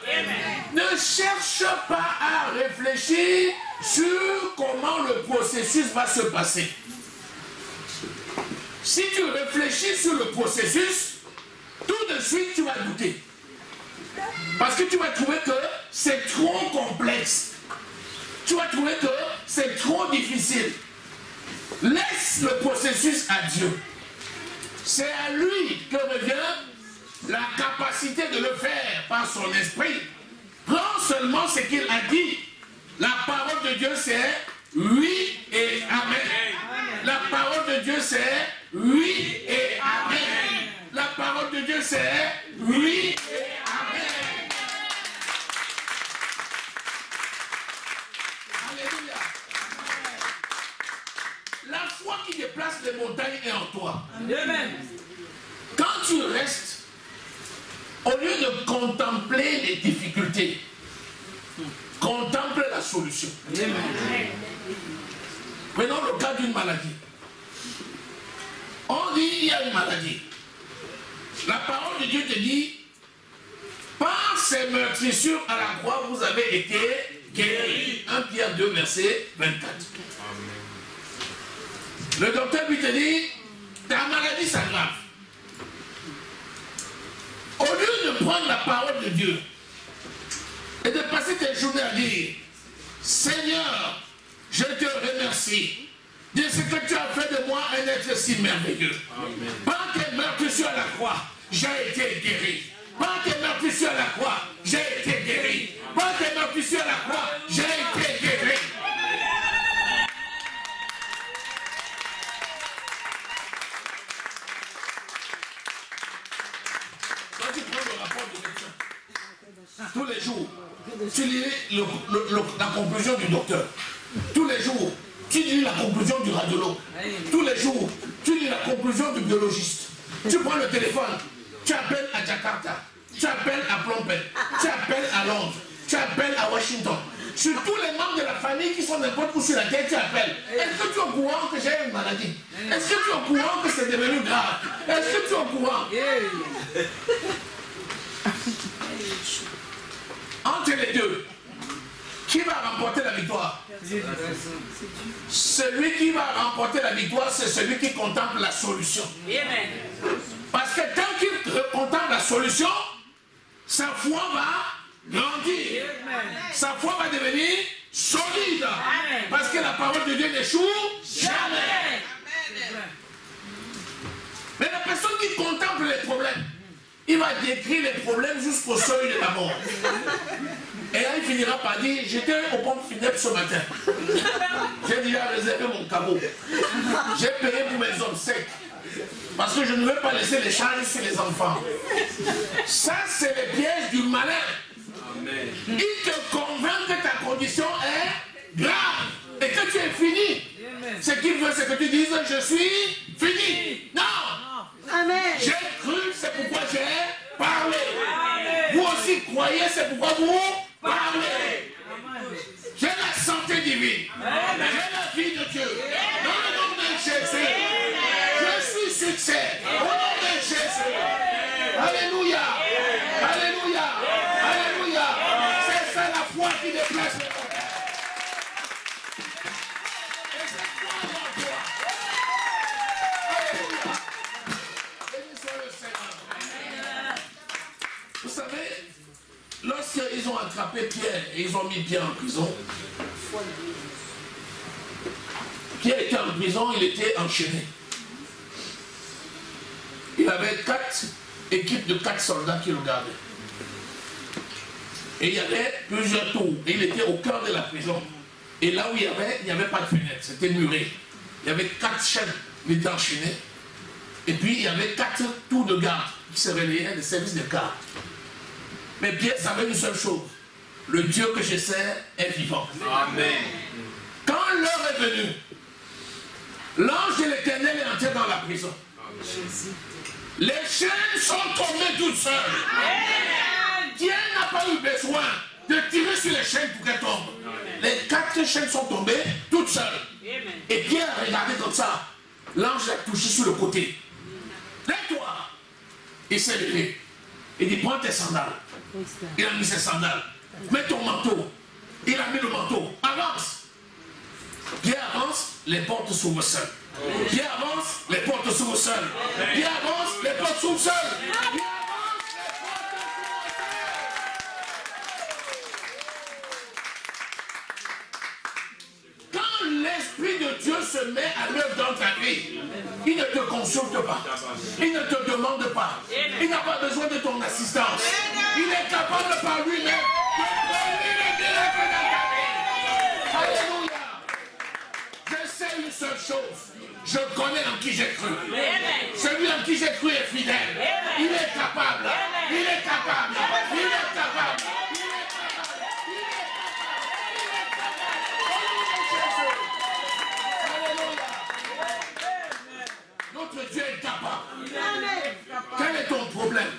Ne cherche pas à réfléchir sur comment le processus va se passer. Si tu réfléchis sur le processus, tout de suite tu vas douter. Parce que tu vas trouver que c'est trop complexe. Tu vas trouver que c'est trop difficile. Laisse le processus à Dieu. C'est à lui que revient la capacité de le faire par son esprit. Prends seulement ce qu'il a dit. La parole de Dieu c'est oui et amen. La parole de Dieu c'est oui et amen. La parole de Dieu c'est oui et amen. Alléluia. La foi qui déplace les montagnes est en toi. Amen. Quand tu restes, au lieu de contempler les difficultés, contemple la solution. Amen. Prenons le cas d'une maladie. On dit il y a une maladie. La parole de Dieu te dit, par ces meurtrissures à la croix, vous avez été guéris. 1 Pierre 2, verset 24. Le docteur lui te dit, ta maladie s'aggrave. Au lieu de prendre la parole de Dieu et de passer tes journées à dire, Seigneur, je te remercie de ce que tu as fait de moi un être si merveilleux. Amen. Par tes meurtrissures à la croix, j'ai été guéri. Par tes meurtrissures à la croix, j'ai été guéri. Par tes meurtrissures à la croix, j'ai été guéri. Quand tu prends le rapport du médecin, tous les jours, tu lis la conclusion du docteur. Tous les jours, tu lis la conclusion du radiologue. Tous les jours, tu lis la conclusion du biologiste. Tu prends le téléphone, tu appelles à Jakarta, tu appelles à Phnom Penh, tu appelles à Londres, tu appelles à Washington. Sur tous les membres de la famille qui sont n'importe où sur la terre, tu appelles. Est-ce que tu es au courant que j'ai une maladie? Est-ce que tu es au courant que c'est devenu grave? Est-ce que tu es au courant? Entre les deux, qui va remporter la victoire? Celui qui va remporter la victoire, c'est celui qui contemple la solution. Parce que tant qu'il contemple la solution, sa foi va grandir. Sa foi va devenir solide. Parce que la parole de Dieu n'échoue jamais. Mais la personne qui contemple les problèmes, il va décrire les problèmes jusqu'au seuil de la mort. Et là, il finira par dire, j'étais au pompe funèbre ce matin. J'ai déjà réservé mon caveau. J'ai payé pour mes obsèques. Parce que je ne veux pas laisser les charges sur les enfants. Ça, c'est le piège du malin. Amen. Il te convainc que ta condition est grave et que tu es fini. Amen. Ce qu'il veut, c'est que tu dises, je suis fini. Non. Amen. J'ai cru, c'est pourquoi j'ai parlé. Amen. Vous aussi croyez, c'est pourquoi vous parlez. J'ai la santé divine. Amen. J'ai la vie de Dieu. Dans le nom de Jésus. Je suis succès. Au nom de Jésus. Alléluia. Alléluia. Alléluia. C'est ça la foi qui déplace les montagnes. Et c'est toi en toi. Alléluia. Béni soit le Seigneur. Vous savez, lorsqu'ils ont attrapé Pierre et ils ont mis Pierre en prison, Pierre était en prison, il était enchaîné. Il avait 4 équipes de 4 soldats qui le gardaient. Et il y avait plusieurs tours. Et il était au cœur de la prison. Et là où il n'y avait pas de fenêtre, c'était muré. Il y avait 4 chaînes, il était enchaîné. Et puis il y avait 4 tours de garde qui se relayaient des services de garde. Mais Pierre savait une seule chose. Le Dieu que je sers est vivant. Amen. Quand l'heure est venue, l'ange de l'Éternel est entré dans la prison. Les chaînes sont tombées toutes seules. Dieu n'a pas eu besoin de tirer sur les chaînes pour qu'elles tombent. Les 4 chaînes sont tombées toutes seules. Et Pierre a regardé comme ça. L'ange l'a touché sur le côté. Lève-toi. Il s'est levé. Il dit, prends tes sandales. Il a mis ses sandales. Mets ton manteau. Il a mis le manteau. Avance. Pierre avance, les portes s'ouvrent seules. Pierre avance, les portes s'ouvrent seules. Pierre avance, les portes s'ouvrent seules. Pierre avance, les portes s'ouvrent seules. Quand l'Esprit de Dieu se met à l'œuvre dans ta vie, il ne te consulte pas. Il ne te demande pas. Il n'a pas besoin de ton assistance. Il est capable par lui-même de produire le miracle dans ta vie. Alléluia. Je sais une seule chose. Je connais en qui j'ai cru. Celui en qui j'ai cru est fidèle. Il est capable. Il est capable. Il est capable. Il est capable. Il est capable. Alléluia. Notre Dieu est capable. Quel est ton problème?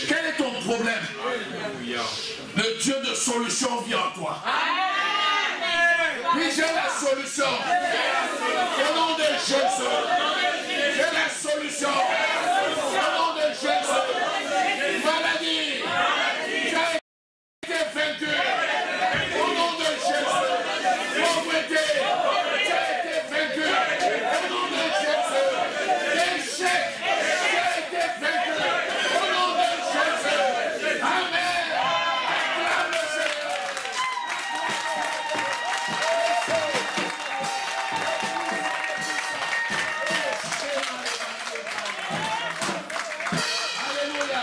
Quel est ton problème? Le Dieu de solution vient en toi. Oui, j'ai la solution. Au nom de Jésus. J'ai la solution. Au nom de Jésus. Maladie. Tu as été vaincu. Au nom de Jésus. Pauvreté. Tu as été vaincu. Au nom de Jésus. Échec. Tu as été vaincu. Au nom de Jésus. Amen. Acclame le Seigneur. Alléluia.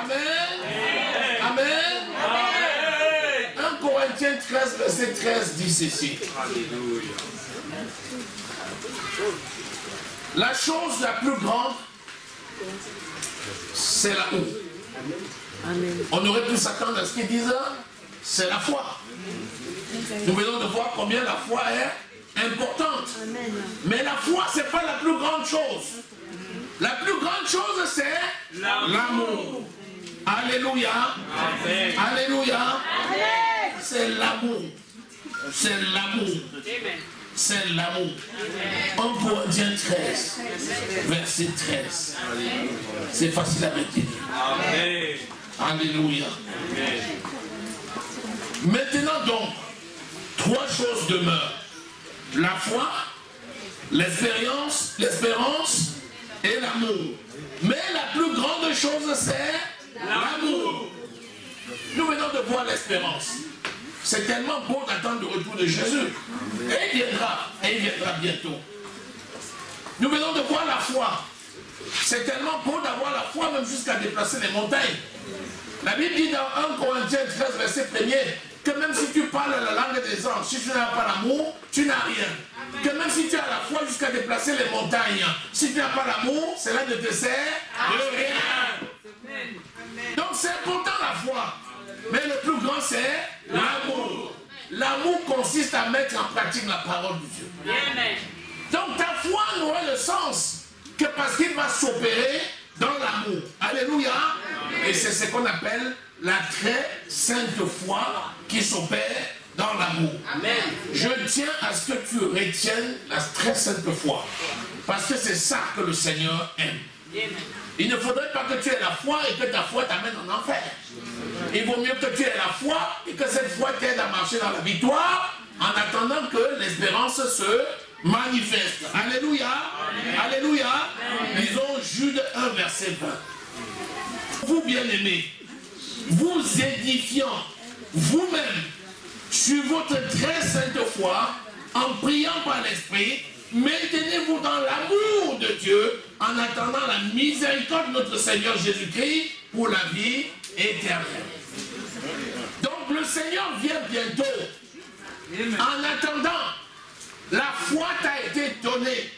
Amen. Amen. 1 Corinthiens 13, verset 13 dit ceci. La chose la plus grande, c'est l'amour. On aurait pu s'attendre à ce qu'ils disent, c'est la foi. Nous venons de voir combien la foi est importante. Mais la foi, ce n'est pas la plus grande chose. La plus grande chose, c'est l'amour. Alléluia. Amen. Alléluia. C'est l'amour. C'est l'amour. C'est l'amour. 1 Corinthiens 13, verset 13. C'est facile à retenir. Amen. Alléluia. Amen. Maintenant donc, 3 choses demeurent. La foi, l'espérance et l'amour. Mais la plus grande chose, c'est l'amour. Nous venons de voir l'espérance. C'est tellement bon d'attendre le retour de Jésus. Et il viendra bientôt. Nous venons de voir la foi. C'est tellement beau d'avoir la foi même jusqu'à déplacer les montagnes. La Bible dit dans 1 Corinthiens 13, verset 1er, que même si tu parles la langue des anges, si tu n'as pas l'amour, tu n'as rien. Amen. Que même si tu as la foi jusqu'à déplacer les montagnes, si tu n'as pas l'amour, cela ne te sert de rien. Amen. Donc c'est important la foi. Mais le plus grand c'est l'amour. L'amour consiste à mettre en pratique la parole de Dieu. Amen. Donc ta foi n'aura le sens que parce qu'il va s'opérer dans l'amour. Alléluia. Amen. Et c'est ce qu'on appelle la très sainte foi qui s'opère dans l'amour. Amen. Je tiens à ce que tu retiennes la très sainte foi. Parce que c'est ça que le Seigneur aime. Amen. Il ne faudrait pas que tu aies la foi et que ta foi t'amène en enfer. Il vaut mieux que tu aies la foi et que cette foi t'aide à marcher dans la victoire en attendant que l'espérance se manifeste. Alléluia. Amen. Alléluia. Amen. Lisons Jude 1, verset 20. Vous bien-aimés, vous édifiant vous-même sur votre très sainte foi, en priant par l'Esprit, maintenez-vous dans l'amour de Dieu, en attendant la miséricorde de notre Seigneur Jésus-Christ pour la vie éternelle. Donc le Seigneur vient bientôt. En attendant, la foi t'a été donnée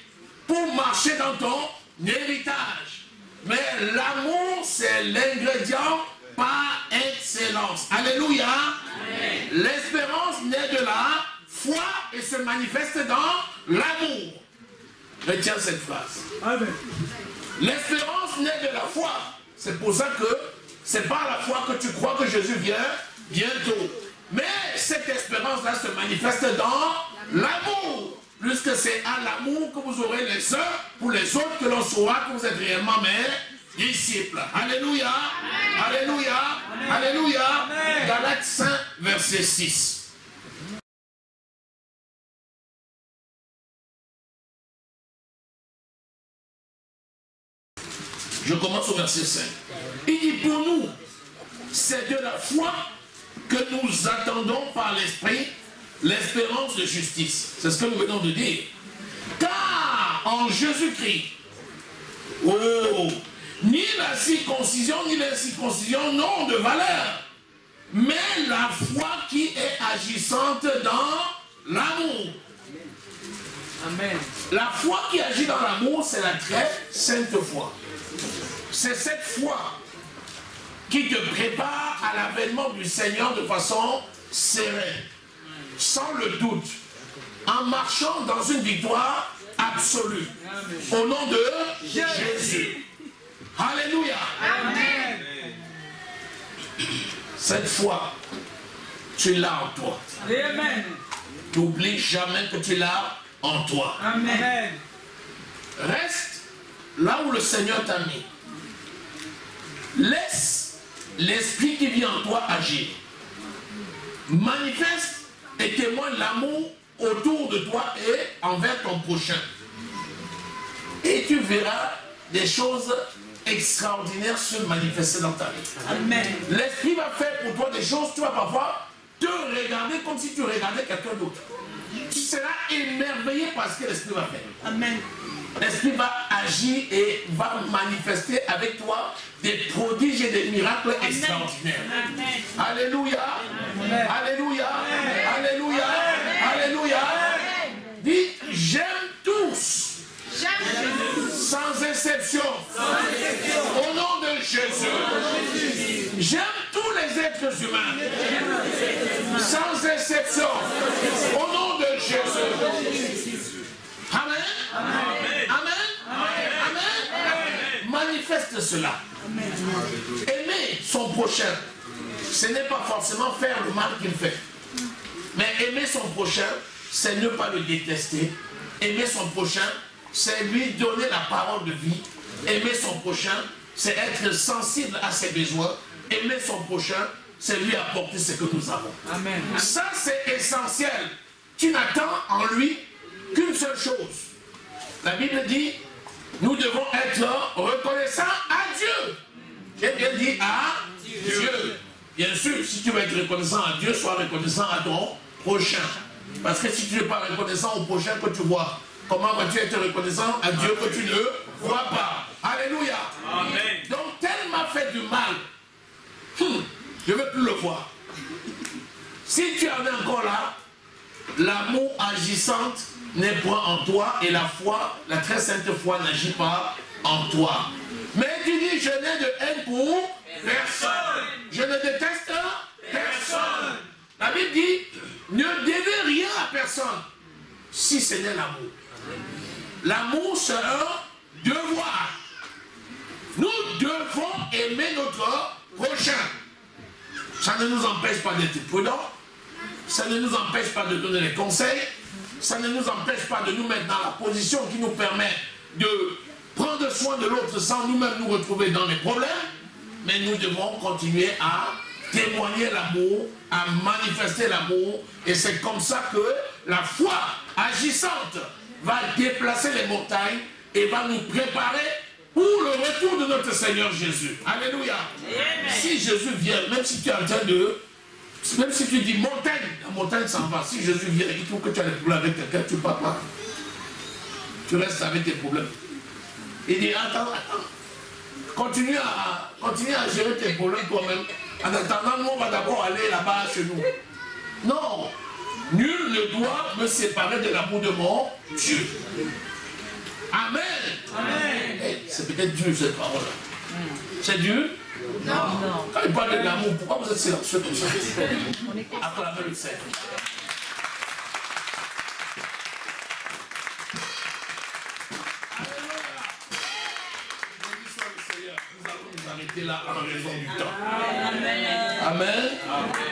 pour marcher dans ton héritage. Mais l'amour, c'est l'ingrédient par excellence. Alléluia. L'espérance naît de la foi et se manifeste dans l'amour. Retiens cette phrase. L'espérance naît de la foi. C'est pour ça que c'est par la foi que tu crois que Jésus vient bientôt. Mais cette espérance-là se manifeste dans l'amour. Puisque c'est à l'amour que vous aurez les uns pour les autres que l'on saura que vous êtes réellement mes disciples. Alléluia. Amen. Alléluia. Amen. Alléluia. Amen. Galates 5, verset 6. Je commence au verset 5. Il dit pour nous, c'est de la foi que nous attendons par l'Esprit l'espérance de justice. C'est ce que nous venons de dire. Car en Jésus-Christ, ni la circoncision ni l'incirconcision n'ont de valeur, mais la foi qui est agissante dans l'amour. Amen. La foi qui agit dans l'amour, c'est la très sainte foi. C'est cette foi qui te prépare à l'avènement du Seigneur de façon sereine, sans le doute, en marchant dans une victoire absolue. Amen. Au nom de Jésus. Alléluia. Amen. Cette foi, tu l'as en toi. Amen. N'oublie jamais que tu l'as en toi. Amen. Reste là où le Seigneur t'a mis. Laisse l'esprit qui vit en toi agir. Manifeste et témoigne l'amour autour de toi et envers ton prochain. Et tu verras des choses extraordinaires se manifester dans ta vie. Amen. L'esprit va faire pour toi des choses, tu vas parfois te regarder comme si tu regardais quelqu'un d'autre. Tu seras émerveillé par ce que l'esprit va faire. Amen. L'esprit va agir et va manifester avec toi des prodiges et des miracles extraordinaires. Amen. Alléluia. Amen. Alléluia. Amen. Alléluia. Amen. Alléluia. Amen. Dis, j'aime tous. Sans exception. Au nom de Jésus. J'aime tous les êtres humains. Sans exception. Au nom de Jésus. Amen. Amen. Amen. Amen. Manifeste cela. Aimer son prochain, ce n'est pas forcément faire le mal qu'il fait. Mais aimer son prochain, c'est ne pas le détester. Aimer son prochain, c'est lui donner la parole de vie. Aimer son prochain, c'est être sensible à ses besoins. Aimer son prochain, c'est lui apporter ce que nous avons. Amen. Ça, c'est essentiel. Tu n'attends en lui qu'une seule chose. La Bible dit, nous devons être reconnaissants à Dieu. J'ai bien dit à Dieu. Bien sûr, si tu veux être reconnaissant à Dieu, sois reconnaissant à ton prochain. Parce que si tu n'es pas reconnaissant au prochain que tu vois, comment vas-tu être reconnaissant à Dieu que tu ne vois pas? agissante n'est point en toi et la foi, la très sainte foi n'agit pas en toi. Mais tu dis, je n'ai de haine pour personne. Je ne déteste personne. La Bible dit, ne devez rien à personne, si ce n'est l'amour. L'amour, c'est un devoir. Nous devons aimer notre prochain. Ça ne nous empêche pas d'être prudents. Ça ne nous empêche pas de donner les conseils. Ça ne nous empêche pas de nous mettre dans la position qui nous permet de prendre soin de l'autre sans nous-mêmes nous retrouver dans les problèmes. Mais nous devons continuer à témoigner l'amour, à manifester l'amour. Et c'est comme ça que la foi agissante va déplacer les montagnes et va nous préparer pour le retour de notre Seigneur Jésus. Alléluia. Amen. Si Jésus vient, même si tu es en train de... Même si tu dis montagne, la montagne s'en va. Si Jésus vient et il trouve que tu as des problèmes avec quelqu'un, tu ne pars pas. Tu restes avec tes problèmes. Il dit, attends. Continue à gérer tes problèmes toi-même. En attendant, nous, on va d'abord aller là-bas chez nous. Non. Nul ne doit me séparer de l'amour de mon Dieu. Amen. Amen. Hey, c'est peut-être dur cette parole-là. C'est dur? Non. Quand il parle de l'amour, pourquoi vous êtes silencieux comme ça? Acclamez le Seigneur. Nous allons nous arrêter là en raison du temps. Amen. Amen. Amen.